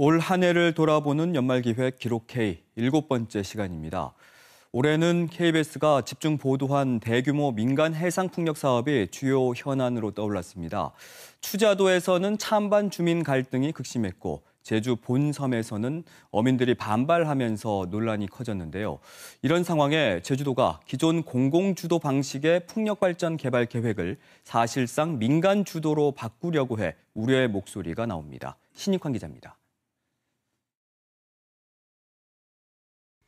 올 한 해를 돌아보는 연말기획 기록 K 7번째 시간입니다. 올해는 KBS가 집중 보도한 대규모 민간 해상풍력 사업이 주요 현안으로 떠올랐습니다. 추자도에서는 찬반 주민 갈등이 극심했고 제주 본섬에서는 어민들이 반발하면서 논란이 커졌는데요. 이런 상황에 제주도가 기존 공공주도 방식의 풍력발전 개발 계획을 사실상 민간 주도로 바꾸려고 해 우려의 목소리가 나옵니다. 신익환 기자입니다.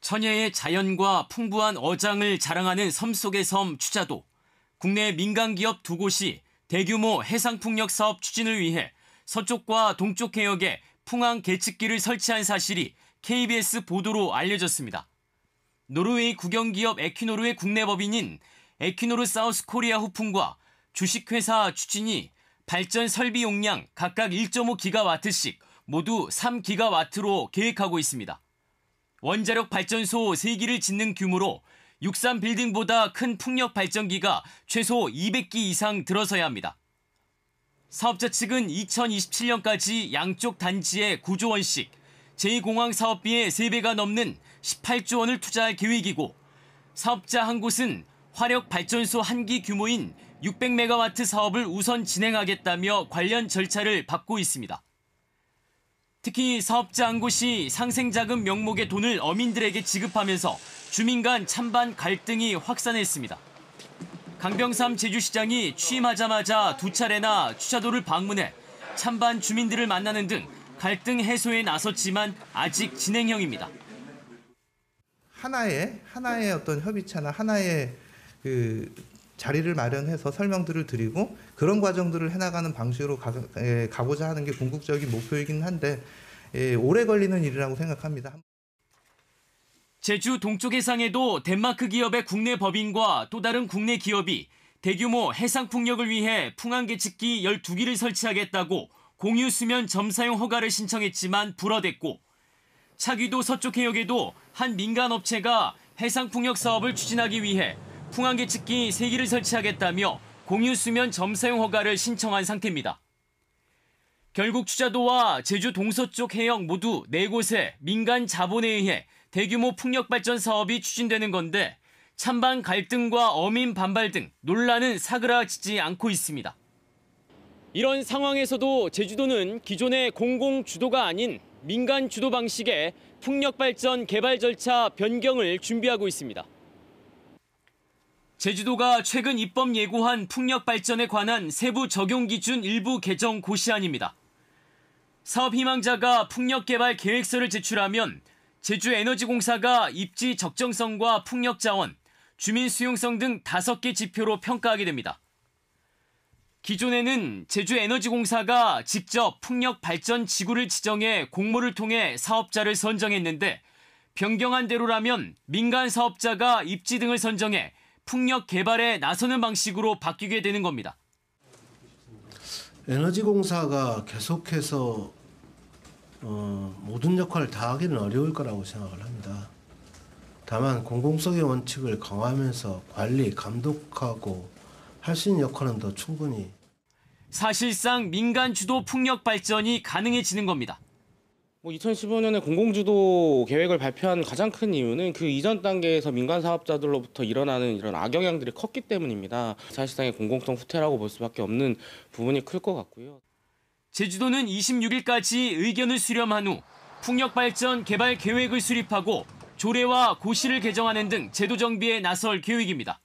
천혜의 자연과 풍부한 어장을 자랑하는 섬 속의 섬 추자도. 국내 민간기업 두 곳이 대규모 해상풍력 사업 추진을 위해 서쪽과 동쪽 해역에 풍항 계측기를 설치한 사실이 KBS 보도로 알려졌습니다. 노르웨이 국영기업 에퀴노르의 국내 법인인 에퀴노르 사우스 코리아 후풍과 주식회사 추진이 발전 설비 용량 각각 1.5기가와트씩 모두 3기가와트로 계획하고 있습니다. 원자력 발전소 3기를 짓는 규모로 63빌딩보다 큰 풍력 발전기가 최소 200기 이상 들어서야 합니다. 사업자 측은 2027년까지 양쪽 단지에 9조 원씩, 제2공항 사업비의 3배가 넘는 18조 원을 투자할 계획이고, 사업자 한 곳은 화력 발전소 1기 규모인 600메가와트 사업을 우선 진행하겠다며 관련 절차를 밟고 있습니다. 특히 사업자 한 곳이 상생자금 명목의 돈을 어민들에게 지급하면서 주민 간 찬반 갈등이 확산했습니다. 강병삼 제주시장이 취임하자마자 2차례나 추자도를 방문해 찬반 주민들을 만나는 등 갈등 해소에 나섰지만 아직 진행형입니다. 하나의 어떤 협의체나 하나의 자리를 마련해서 설명들을 드리고 그런 과정들을 해나가는 방식으로 가고자 하는 게 궁극적인 목표이긴 한데 오래 걸리는 일이라고 생각합니다. 제주 동쪽 해상에도 덴마크 기업의 국내 법인과 또 다른 국내 기업이 대규모 해상풍력을 위해 풍항계측기 12기를 설치하겠다고 공유수면 점사용 허가를 신청했지만 불허됐고, 차기도 서쪽 해역에도 한 민간업체가 해상풍력 사업을 추진하기 위해 풍항계측기 3기를 설치하겠다며 공유수면 점사용 허가를 신청한 상태입니다. 결국 추자도와 제주 동서쪽 해역 모두 4곳의 민간 자본에 의해 대규모 풍력발전 사업이 추진되는 건데 찬반 갈등과 어민 반발 등 논란은 사그라지지 않고 있습니다. 이런 상황에서도 제주도는 기존의 공공주도가 아닌 민간 주도 방식의 풍력발전 개발 절차 변경을 준비하고 있습니다. 제주도가 최근 입법 예고한 풍력발전에 관한 세부 적용 기준 일부 개정 고시안입니다. 사업 희망자가 풍력개발 계획서를 제출하면 제주에너지공사가 입지 적정성과 풍력자원, 주민 수용성 등 5개 지표로 평가하게 됩니다. 기존에는 제주에너지공사가 직접 풍력발전 지구를 지정해 공모를 통해 사업자를 선정했는데 변경한 대로라면 민간 사업자가 입지 등을 선정해 풍력 개발에 나서는 방식으로 바뀌게 되는 겁니다. 에너지공사가 계속해서 모든 역할을 다 하기는 어려울 거라고 생각을 합니다. 다만 공공성의 원칙을 강화하면서 관리, 감독하고 할 수 있는 역할은 더 충분히. 사실상 민간 주도 풍력 발전이 가능해지는 겁니다. 2015년에 공공주도 계획을 발표한 가장 큰 이유는 그 이전 단계에서 민간 사업자들로부터 일어나는 이런 악영향들이 컸기 때문입니다. 사실상의 공공성 후퇴라고 볼 수밖에 없는 부분이 클 것 같고요. 제주도는 26일까지 의견을 수렴한 후 풍력발전 개발 계획을 수립하고 조례와 고시를 개정하는 등 제도 정비에 나설 계획입니다.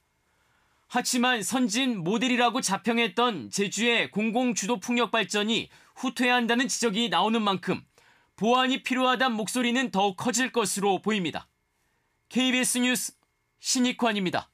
하지만 선진 모델이라고 자평했던 제주의 공공주도 풍력발전이 후퇴한다는 지적이 나오는 만큼 보완이 필요하다는 목소리는 더욱 커질 것으로 보입니다. KBS 뉴스 신익환입니다.